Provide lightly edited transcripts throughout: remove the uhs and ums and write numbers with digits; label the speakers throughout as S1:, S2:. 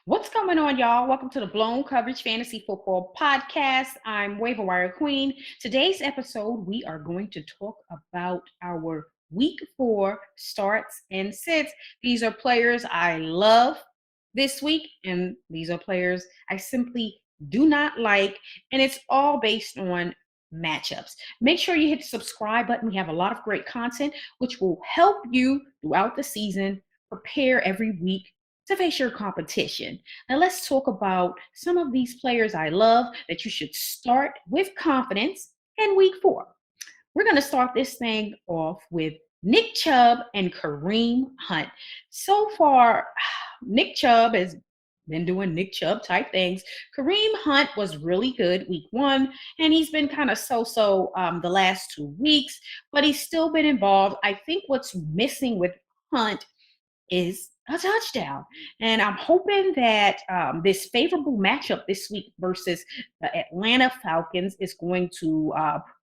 S1: What's going on, y'all? Welcome to the Blown Coverage Fantasy Football Podcast. I'm Waiver Wire Queen. Today's episode, we are going to talk about our Week 4 starts and sits. These are players I love this week, and these are players I simply do not like, and it's all based on matchups. Make sure you hit the subscribe button. We have a lot of great content, which will help you throughout the season prepare every week to face your competition. Now, let's talk about some of these players I love that you should start with confidence in week 4. We're going to start this thing off with Nick Chubb and Kareem Hunt. So far, Nick Chubb has been doing Nick Chubb type things. Kareem Hunt was really good week 1, and he's been kind of so the last 2 weeks, but he's still been involved. I think what's missing with Hunt is a touchdown. And I'm hoping that this favorable matchup this week versus the Atlanta Falcons is going to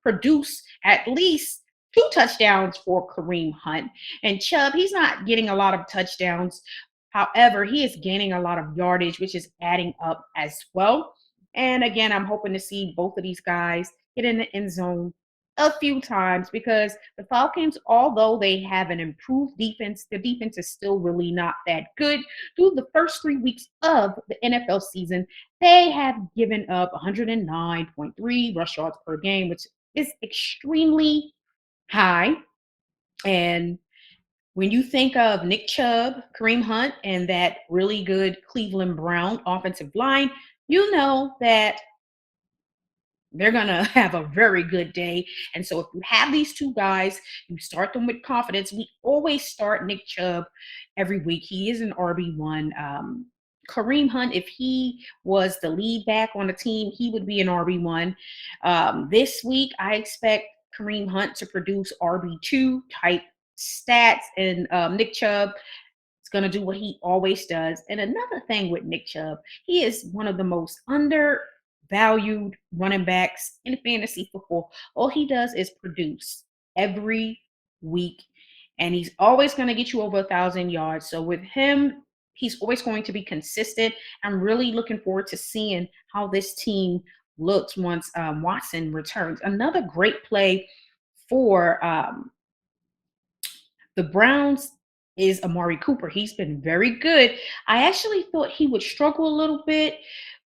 S1: produce at least 2 touchdowns for Kareem Hunt. And Chubb, he's not getting a lot of touchdowns. However, he is gaining a lot of yardage, which is adding up as well. And again, I'm hoping to see both of these guys get in the end zone a few times because the Falcons, although they have an improved defense, the defense is still really not that good. Through the first 3 weeks of the NFL season, they have given up 109.3 rush yards per game, which is extremely high. And when you think of Nick Chubb, Kareem Hunt, and that really good Cleveland Brown offensive line, you know that they're going to have a very good day. And so if you have these two guys, you start them with confidence. We always start Nick Chubb every week. He is an RB1. Kareem Hunt, if he was the lead back on the team, he would be an RB1. This week, I expect Kareem Hunt to produce RB2 type stats, and Nick Chubb is going to do what he always does. And another thing with Nick Chubb, he is one of the most undervalued running backs in fantasy football. All he does is produce every week, and he's always going to get you over 1,000 yards. So with him, he's always going to be consistent. I'm really looking forward to seeing how this team looks once Watson returns. Another great play for the Browns is Amari Cooper. He's been very good. I actually thought he would struggle a little bit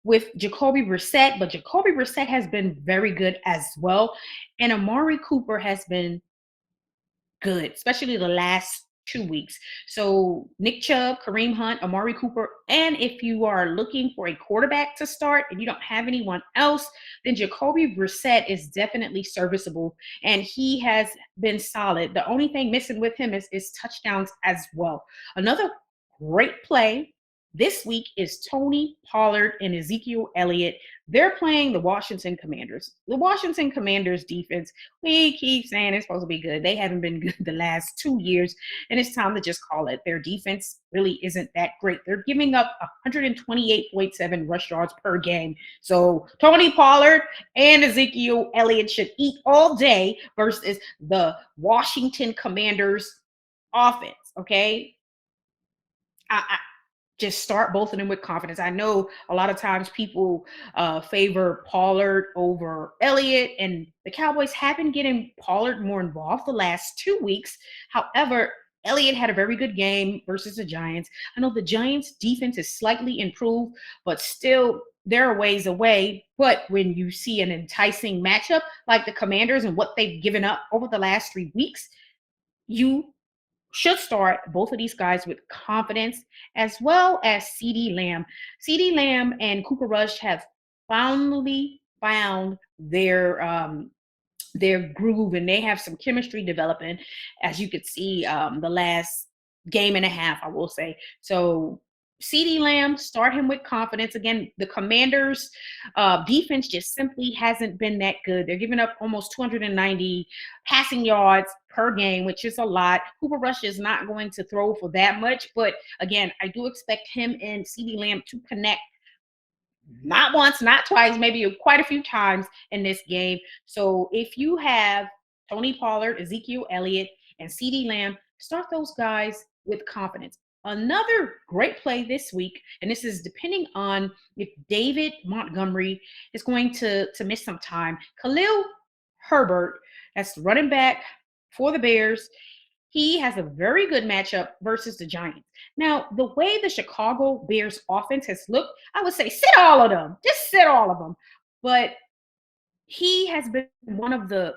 S1: with Jacoby Brissett, but Jacoby Brissett has been very good as well. And Amari Cooper has been good, especially the last 2 weeks. So Nick Chubb, Kareem Hunt, Amari Cooper, and if you are looking for a quarterback to start and you don't have anyone else, then Jacoby Brissett is definitely serviceable, and he has been solid. The only thing missing with him is touchdowns as well. Another great play this week is Tony Pollard and Ezekiel Elliott. They're playing the Washington Commanders. The Washington Commanders defense, we keep saying it's supposed to be good. They haven't been good the last 2 years, and it's time to just call it. Their defense really isn't that great. They're giving up 128.7 rush yards per game. So Tony Pollard and Ezekiel Elliott should eat all day versus the Washington Commanders offense, okay? I just start both of them with confidence. I know a lot of times people favor Pollard over Elliott, and the Cowboys have been getting Pollard more involved the last 2 weeks. However, Elliott had a very good game versus the Giants. I know the Giants' defense is slightly improved, but still they're a ways away. But when you see an enticing matchup like the Commanders and what they've given up over the last 3 weeks, you should start both of these guys with confidence, as well as CeeDee Lamb. CeeDee Lamb and Cooper Rush have finally found their groove, and they have some chemistry developing, as you could see the last game and a half, I will say. So CeeDee Lamb, start him with confidence. Again, the Commanders defense just simply hasn't been that good. They're giving up almost 290 passing yards per game, which is a lot. Cooper Rush is not going to throw for that much, but again, I do expect him and CeeDee Lamb to connect not once, not twice, maybe quite a few times in this game. So if you have Tony Pollard, Ezekiel Elliott, and CeeDee Lamb, start those guys with confidence. Another great play this week, and this is depending on if David Montgomery is going to miss some time. Khalil Herbert, that's the running back for the Bears. He has a very good matchup versus the Giants. Now, the way the Chicago Bears offense has looked, I would say sit all of them. Just sit all of them. But he has been one of the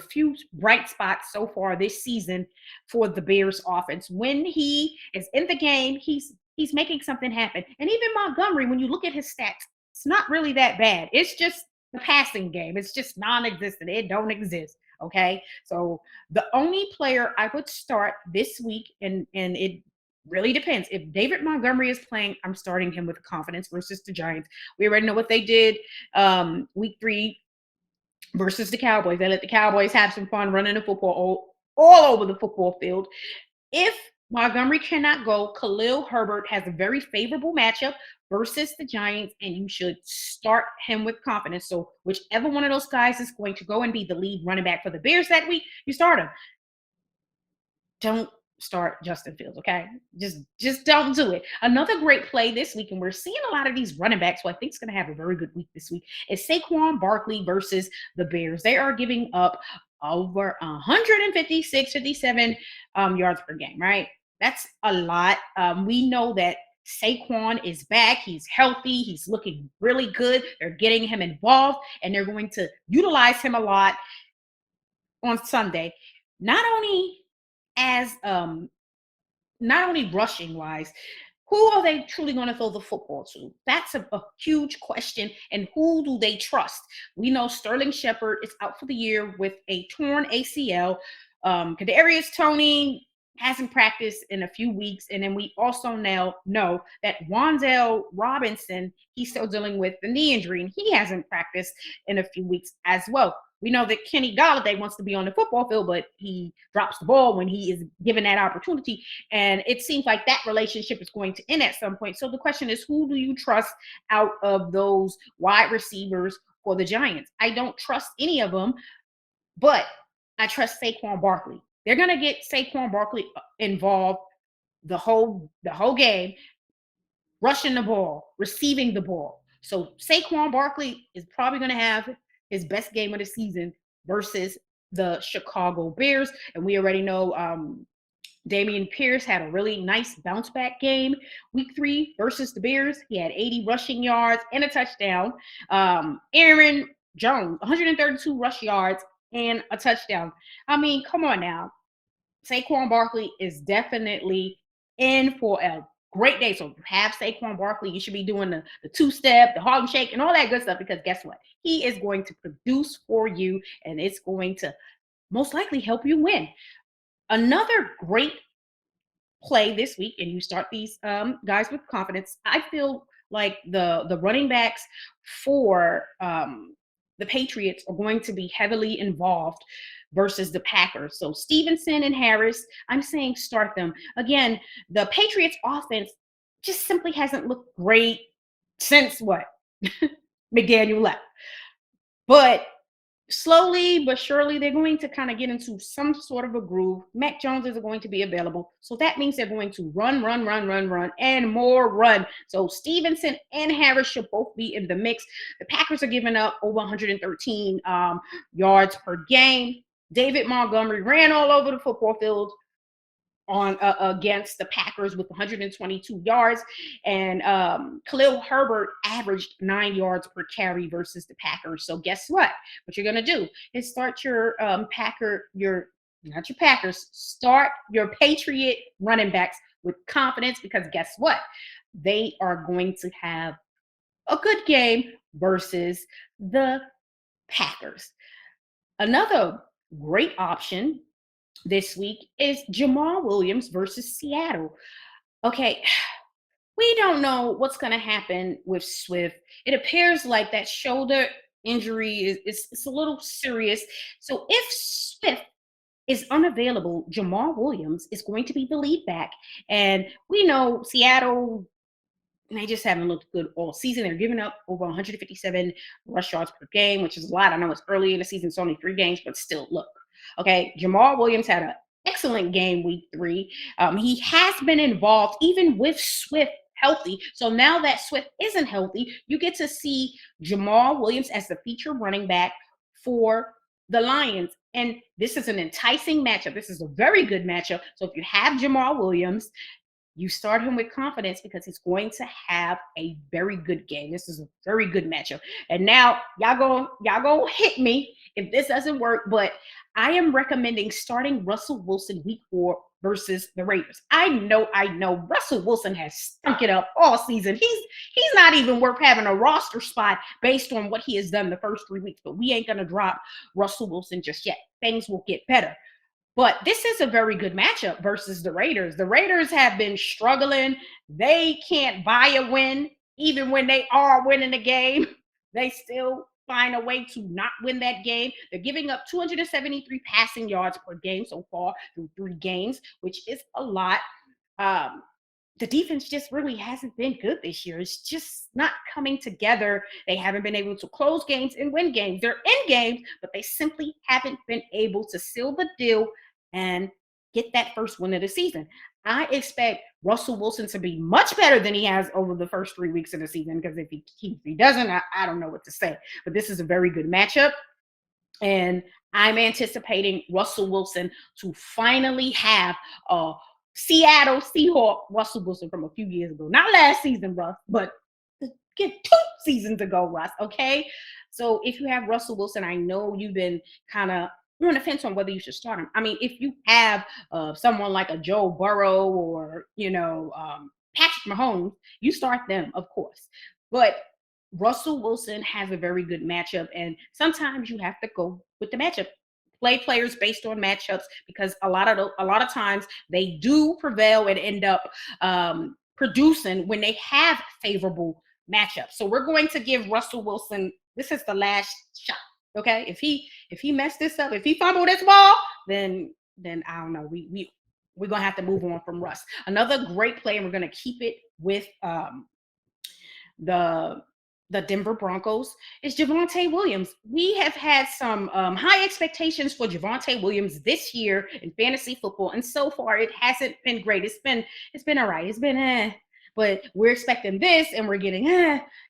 S1: few bright spots so far this season for the Bears offense. When he is in the game, he's making something happen. And even Montgomery, when you look at his stats, it's not really that bad. It's just the passing game. It's just non-existent. It don't exist. Okay. So the only player I would start this week, and it really depends. If David Montgomery is playing, I'm starting him with confidence versus the Giants. We already know what they did week 3 versus the Cowboys. They let the Cowboys have some fun running the football all over the football field. If Montgomery cannot go, Khalil Herbert has a very favorable matchup versus the Giants, and you should start him with confidence. So whichever one of those guys is going to go and be the lead running back for the Bears that week, you start him. Don't start Justin Fields, okay? Just don't do it. Another great play this week, and we're seeing a lot of these running backs who I think is going to have a very good week this week, is Saquon Barkley versus the Bears. They are giving up over 156, 57 yards per game, right? That's a lot. We know that Saquon is back. He's healthy. He's looking really good. They're getting him involved, and they're going to utilize him a lot on Sunday. Not only as not only rushing wise, who are they truly going to throw the football to? That's a huge question. And who do they trust? We know Sterling Shepard is out for the year with a torn ACL. Kadarius Toney hasn't practiced in a few weeks, and then we also now know that Wan'Dale Robinson, he's still dealing with the knee injury, and he hasn't practiced in a few weeks as well. We know that Kenny Golladay wants to be on the football field, but he drops the ball when he is given that opportunity. And it seems like that relationship is going to end at some point. So the question is, who do you trust out of those wide receivers for the Giants? I don't trust any of them, but I trust Saquon Barkley. They're going to get Saquon Barkley involved the whole game, rushing the ball, receiving the ball. So Saquon Barkley is probably going to have his best game of the season versus the Chicago Bears. And we already know Dameon Pierce had a really nice bounce back game week 3 versus the Bears. He had 80 rushing yards and a touchdown. Aaron Jones, 132 rush yards and a touchdown. I mean, come on now. Saquon Barkley is definitely in for a great day. So if you have Saquon Barkley, you should be doing the two-step, the Harlem Shake, and all that good stuff, because guess what? He is going to produce for you, and it's going to most likely help you win. Another great play this week, and you start these guys with confidence. I feel like the running backs for the Patriots are going to be heavily involved versus the Packers. So Stevenson and Harris, I'm saying start them. Again, the Patriots offense just simply hasn't looked great since what? McDaniel left. But slowly but surely, they're going to kind of get into some sort of a groove. Mac Jones is going to be available. So that means they're going to run, and more run. So Stevenson and Harris should both be in the mix. The Packers are giving up over 113 yards per game. David Montgomery ran all over the football field on against the Packers with 122 yards, and Khalil Herbert averaged 9 yards per carry versus the Packers. So guess what? What you're gonna do is start your not your Packers, start your Patriot running backs with confidence, because guess what? They are going to have a good game versus the Packers. Another great option this week is Jamal Williams versus Seattle. Okay, we don't know what's going to happen with Swift. It appears like that shoulder injury is a little serious. So if Swift is unavailable, Jamal Williams is going to be the lead back. And we know Seattle, they just haven't looked good all season. They're giving up over 157 rush yards per game, which is a lot. I know it's early in the season, it's only 3 games, but still, look. Okay, Jamal Williams had an excellent game week 3. He has been involved even with Swift healthy. So now that Swift isn't healthy, you get to see Jamal Williams as the feature running back for the Lions. And this is an enticing matchup. This is a very good matchup. So if you have Jamal Williams, you start him with confidence because he's going to have a very good game. This is a very good matchup. And now y'all go hit me if this doesn't work, but I am recommending starting Russell Wilson week 4 versus the Raiders. I know Russell Wilson has stunk it up all season. He's not even worth having a roster spot based on what he has done the first 3 weeks, but we ain't gonna drop Russell Wilson just yet. Things will get better. But this is a very good matchup versus the Raiders. The Raiders have been struggling. They can't buy a win. Even when they are winning the game, they still find a way to not win that game. They're giving up 273 passing yards per game so far through 3 games, which is a lot. Um, the defense just really hasn't been good this year. It's just not coming together. They haven't been able to close games and win games. They're in games, but they simply haven't been able to seal the deal and get that first win of the season. I expect Russell Wilson to be much better than he has over the first 3 weeks of the season, because if he doesn't, I don't know what to say. But this is a very good matchup. And I'm anticipating Russell Wilson to finally have a Seattle Seahawk Russell Wilson from a few years ago. Not last season, Russ, but get 2 seasons ago, Russ. Okay. So if you have Russell Wilson, I know you've been kind of on the fence on whether you should start him. I mean, if you have someone like a Joe Burrow or, Patrick Mahomes, you start them, of course. But Russell Wilson has a very good matchup, and sometimes you have to go with the matchup. Play players based on matchups, because a lot of times they do prevail and end up producing when they have favorable matchups. So we're going to give Russell Wilson, this is the last shot. Okay, if he messed this up, if he fumbled this ball, then I don't know. We're gonna have to move on from Russ. Another great play, and we're gonna keep it with the the Denver Broncos is Javonte Williams. We have had some high expectations for Javonte Williams this year in fantasy football, and so far it hasn't been great. It's been all right. It's been but we're expecting this, and we're getting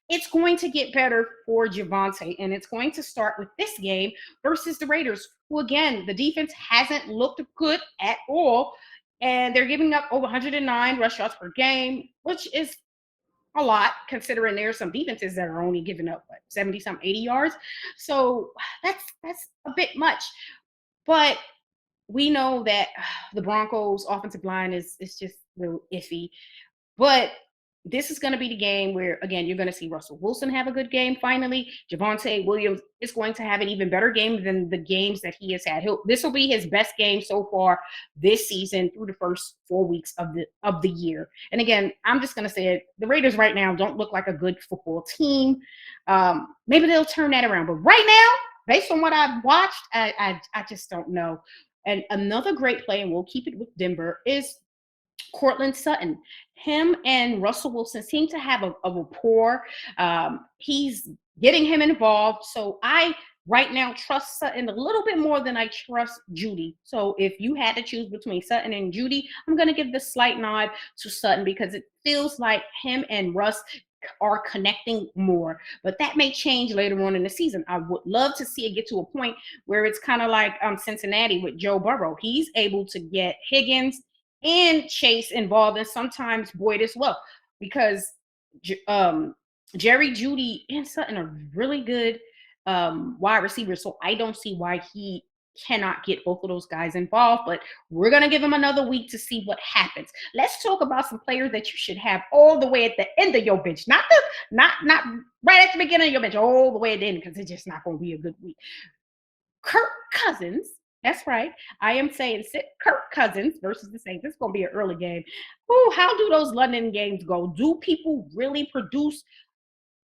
S1: It's going to get better for Javonte, and it's going to start with this game versus the Raiders, who again the defense hasn't looked good at all, and they're giving up over 109 rush yards per game, which is a lot considering there's some defenses that are only giving up 70 some 80 yards. So that's a bit much. But we know that the Broncos offensive line is just real iffy. But this is going to be the game where, again, you're going to see Russell Wilson have a good game finally. Javonte Williams is going to have an even better game than the games that he has had. This will be his best game so far this season through the first 4 weeks of the year. And again, I'm just going to say it. The Raiders right now don't look like a good football team. Maybe they'll turn that around. But right now, based on what I've watched, I just don't know. And another great play, and we'll keep it with Denver, is Cortland Sutton. Him and Russell Wilson seem to have a rapport. He's getting him involved. So I right now trust Sutton a little bit more than I trust Judy. So if you had to choose between Sutton and Judy, I'm going to give the slight nod to Sutton because it feels like him and Russ are connecting more. But that may change later on in the season. I would love to see it get to a point where it's kind of like Cincinnati with Joe Burrow. He's able to get Higgins and Chase involved, and sometimes Boyd as well, because Jerry, Judy, and Sutton are really good wide receivers. So I don't see why he cannot get both of those guys involved. But we're gonna give him another week to see what happens. Let's talk about some players that you should have all the way at the end of your bench, not right at the beginning of your bench, all the way at the end, because it's just not gonna be a good week. Kirk Cousins. That's right. I am saying sit Kirk Cousins versus the Saints. It's going to be an early game. Oh, how do those London games go? Do people really produce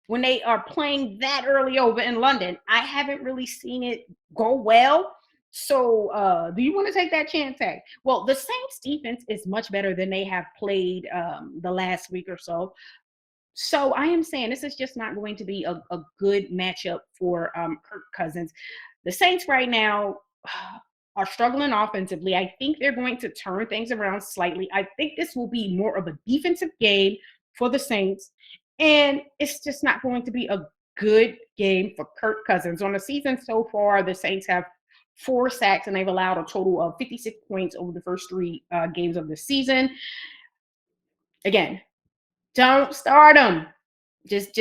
S1: when they are playing that early over in London? I haven't really seen it go well. So, do you want to take that chance tag? Well, the Saints defense is much better than they have played the last week or so. So I am saying this is just not going to be a good matchup for Kirk Cousins. The Saints right now, are struggling offensively. I think they're going to turn things around slightly. I think this will be more of a defensive game for the Saints, and it's just not going to be a good game for Kirk Cousins. On the season so far, the Saints have 4 sacks and they've allowed a total of 56 points over the first 3 games of the season. Again, don't start them. Just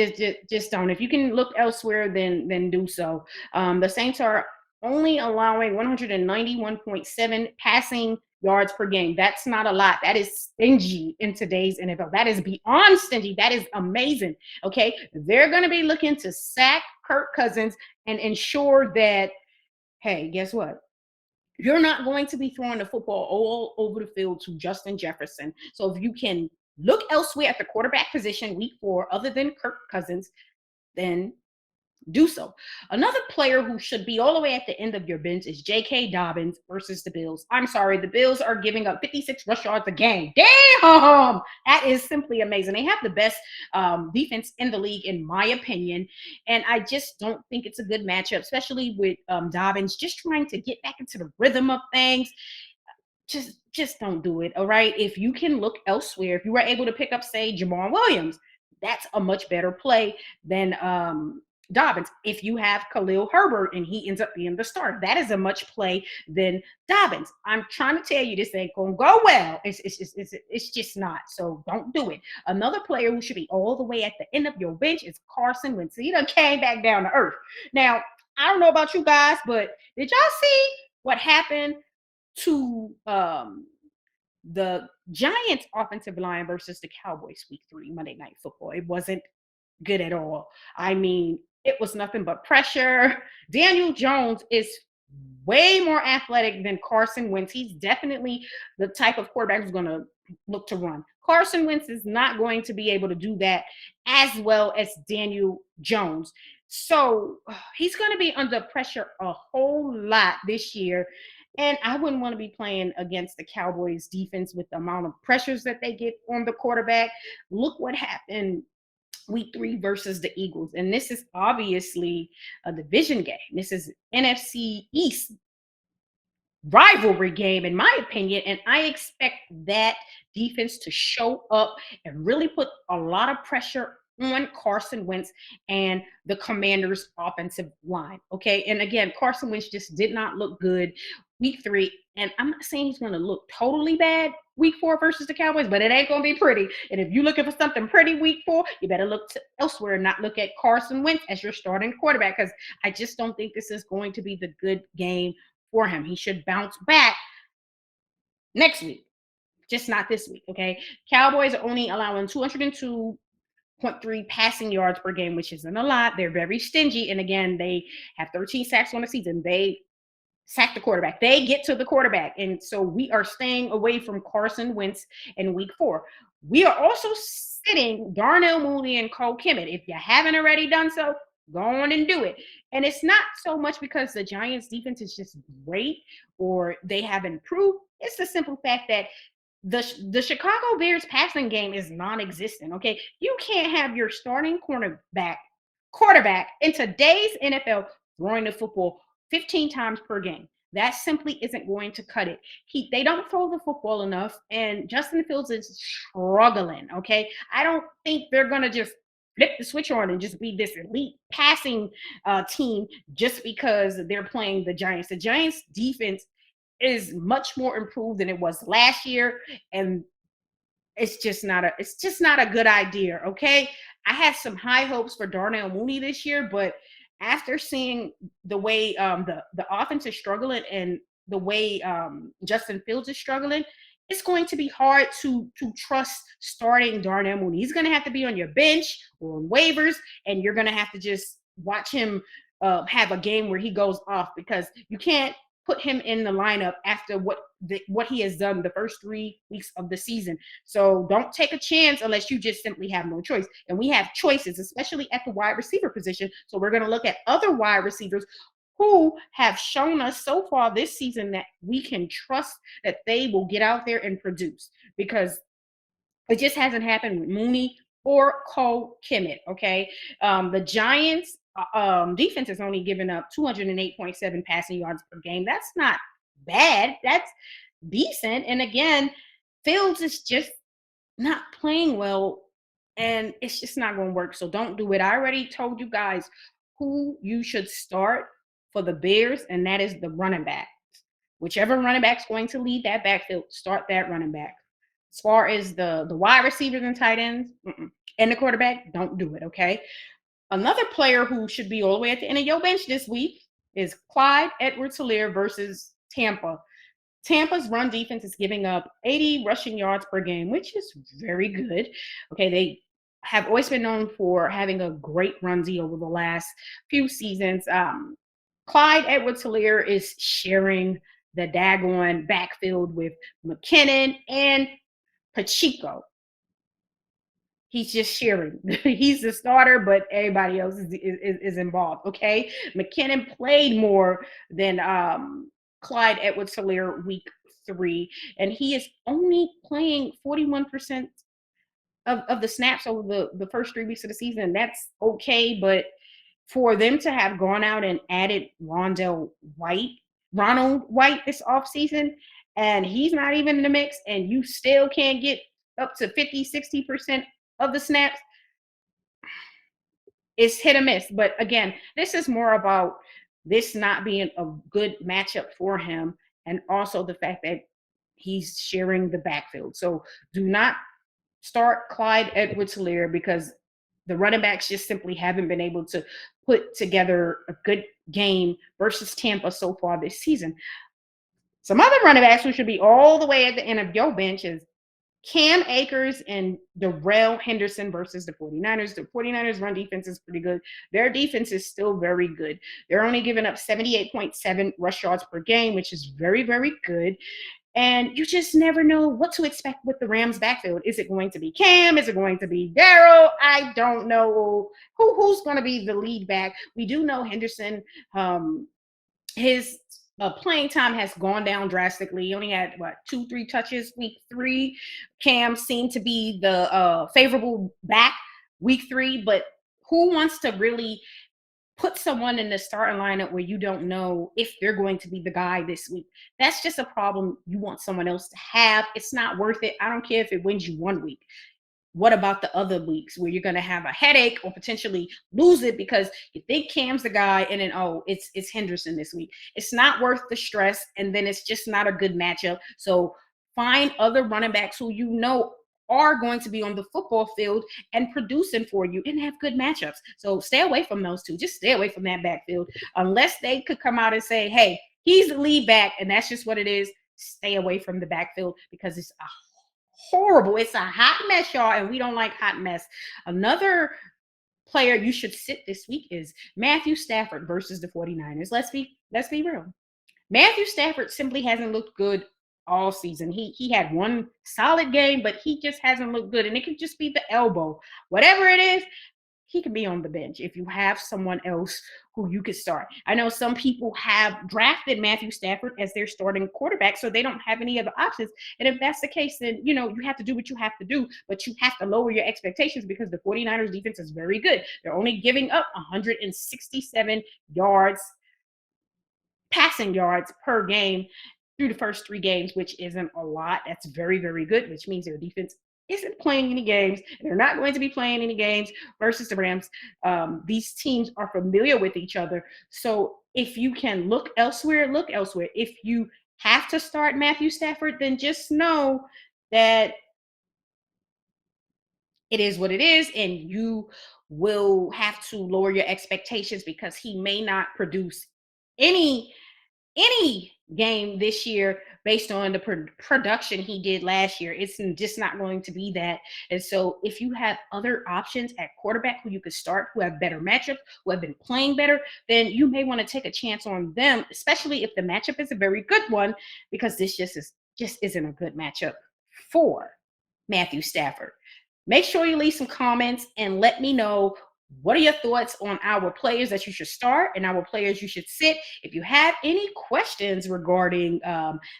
S1: don't. If you can look elsewhere, then do so. The Saints are only allowing 191.7 passing yards per game. That's not a lot. That is stingy in today's NFL. That is beyond stingy. That is amazing. Okay, they're going to be looking to sack Kirk Cousins and ensure that, hey, guess what? You're not going to be throwing the football all over the field to Justin Jefferson. So if you can look elsewhere at the quarterback position week 4, other than Kirk Cousins, then do so. Another player who should be all the way at the end of your bench is J.K. Dobbins versus the Bills. I'm sorry, the Bills are giving up 56 rush yards a game. Damn! That is simply amazing. They have the best defense in the league, in my opinion. And I just don't think it's a good matchup, especially with Dobbins just trying to get back into the rhythm of things. Just don't do it. All right. If you can look elsewhere, if you were able to pick up, say, Jamal Williams, that's a much better play than Dobbins. If you have Khalil Herbert and he ends up being the starter, that is a much play than Dobbins. I'm trying to tell you, this ain't gonna go well. It's just not. So don't do it. Another player who should be all the way at the end of your bench is Carson Wentz. He done came back down to earth. Now, I don't know about you guys, but did y'all see what happened to the Giants offensive line versus the Cowboys week 3 Monday Night Football? It wasn't good at all. I mean, it was nothing but pressure. Daniel Jones is way more athletic than Carson Wentz. He's definitely the type of quarterback who's going to look to run. Carson Wentz is not going to be able to do that as well as Daniel Jones. So he's going to be under pressure a whole lot this year. And I wouldn't want to be playing against the Cowboys defense with the amount of pressures that they get on the quarterback. Look what happened week 3 versus the Eagles. And this is obviously a division game. This is NFC East rivalry game, in my opinion. And I expect that defense to show up and really put a lot of pressure on Carson Wentz and the Commanders' offensive line. Okay. And again, Carson Wentz just did not look good week 3. And I'm not saying he's going to look totally bad week 4 versus the Cowboys, but it ain't going to be pretty. And if you're looking for something pretty week 4, you better look elsewhere and not look at Carson Wentz as your starting quarterback, because I just don't think this is going to be the good game for him. He should bounce back next week, just not this week. Okay. Cowboys are only allowing 202.3 passing yards per game, which isn't a lot. They're very stingy. And again, they have 13 sacks on the season. They sack the quarterback. They get to the quarterback. And so we are staying away from Carson Wentz in week 4. We are also sitting Darnell Mooney and Cole Kemet. If you haven't already done so, go on and do it. And it's not so much because the Giants defense is just great or they have improved. It's the simple fact that the Chicago Bears passing game is non-existent. Okay. You can't have your starting quarterback in today's NFL throwing the football 15 times per game. That simply isn't going to cut it. They don't throw the football enough, and Justin Fields is struggling. Okay. I don't think they're going to just flip the switch on and just be this elite passing team just because they're playing the Giants. The Giants defense is much more improved than it was last year, and it's just not a good idea. Okay. I had some high hopes for Darnell Mooney this year, but after seeing the way the offense is struggling and the way Justin Fields is struggling, it's going to be hard to trust starting Darnell Mooney. He's going to have to be on your bench or on waivers, and you're going to have to just watch him have a game where he goes off, because you can't put him in the lineup after what he has done the first 3 weeks of the season. So don't take a chance unless you just simply have no choice. And we have choices, especially at the wide receiver position. So we're going to look at other wide receivers who have shown us so far this season that we can trust that they will get out there and produce, because it just hasn't happened with Mooney or Cole Kemet. Okay. The Giants defense has only given up 208.7 passing yards per game. That's not bad. That's decent. And again, Fields is just not playing well, and it's just not going to work. So don't do it. I already told you guys who you should start for the Bears, and that is the running back. Whichever running back's going to lead that backfield, start that running back. As far as the wide receivers and tight ends, and the quarterback, don't do it. Okay. Another player who should be all the way at the end of your bench this week is Clyde Edwards-Helaire versus Tampa. Tampa's run defense is giving up 80 rushing yards per game, which is very good. Okay, they have always been known for having a great run D over the last few seasons. Clyde Edwards-Helaire is sharing the daggone backfield with McKinnon and Pacheco. He's just sharing. He's the starter, but everybody else is involved. Okay, McKinnon played more than Clyde Edwards-Helaire week 3, and he is only playing 41% of the snaps over the first 3 weeks of the season. That's okay, but for them to have gone out and added Ronald White this offseason, and he's not even in the mix, and you still can't get up to 50-60% of the snaps, it's hit or miss. But again, this is more about this not being a good matchup for him, and also the fact that he's sharing the backfield. So do not start Clyde Edwards-Helaire because the running backs just simply haven't been able to put together a good game versus Tampa so far this season. Some other running backs who should be all the way at the end of your bench is Cam Akers and Darrell Henderson versus the 49ers. The 49ers run defense is pretty good. Their defense is still very good. They're only giving up 78.7 rush yards per game, which is very, very good. And you just never know what to expect with the Rams backfield. Is it going to be Cam? Is it going to be Darrell? I don't know who's going to be the lead back. We do know Henderson, his playing time has gone down drastically. He only had 2-3 touches week 3. Cam seemed to be the favorable back week 3, but who wants to really put someone in the starting lineup where you don't know if they're going to be the guy this week? That's just a problem you want someone else to have. It's not worth it. I don't care if it wins you 1 week. What about the other weeks where you're going to have a headache or potentially lose it because you think Cam's the guy, and then it's Henderson this week? It's not worth the stress, and then it's just not a good matchup. So find other running backs who you know are going to be on the football field and producing for you and have good matchups. So stay away from those two. Just stay away from that backfield unless they could come out and say, hey, he's the lead back and that's just what it is. Stay away from the backfield because it's horrible. It's a hot mess, y'all, and we don't like hot mess. Another player you should sit this week is Matthew Stafford versus the 49ers. Let's be real. Matthew Stafford simply hasn't looked good all season. He had one solid game, but he just hasn't looked good. And it could just be the elbow. Whatever it is, he can be on the bench if you have someone else who you could start. I know some people have drafted Matthew Stafford as their starting quarterback, so they don't have any other options. And if that's the case, then you have to do what you have to do, but you have to lower your expectations because the 49ers defense is very good. They're only giving up 167 yards, passing yards per game through the first 3 games, which isn't a lot. That's very, very good, which means their defense isn't playing any games. They're not going to be playing any games versus the Rams. These teams are familiar with each other. So if you can look elsewhere, look elsewhere. If you have to start Matthew Stafford, then just know that it is what it is, and you will have to lower your expectations because he may not produce any game this year based on the production he did last year. It's just not going to be that. And so if you have other options at quarterback who you could start, who have better matchups, who have been playing better, then you may want to take a chance on them, especially if the matchup is a very good one, because this just isn't a good matchup for Matthew Stafford. Make sure you leave some comments and let me know what are your thoughts on our players that you should start and our players you should sit. If you have any questions regarding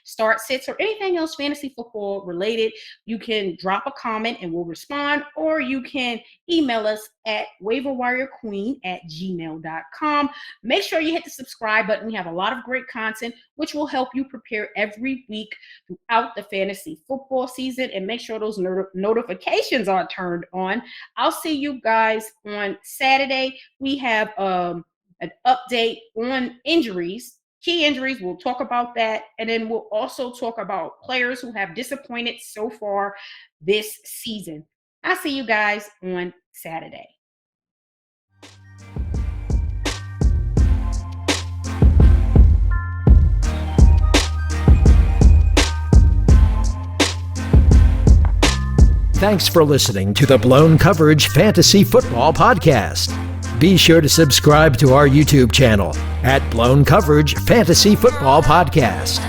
S1: start sits or anything else fantasy football related, you can drop a comment and we'll respond, or you can email us at waiverwirequeen@gmail.com. Make sure you hit the subscribe button. We have a lot of great content, which will help you prepare every week throughout the fantasy football season. And make sure those notifications are turned on. I'll see you guys on Saturday. We have an update on injuries. Key injuries, we'll talk about that. And then we'll also talk about players who have disappointed so far this season. I'll see you guys on Saturday.
S2: Thanks for listening to the Blown Coverage Fantasy Football Podcast. Be sure to subscribe to our YouTube channel at Blown Coverage Fantasy Football Podcast.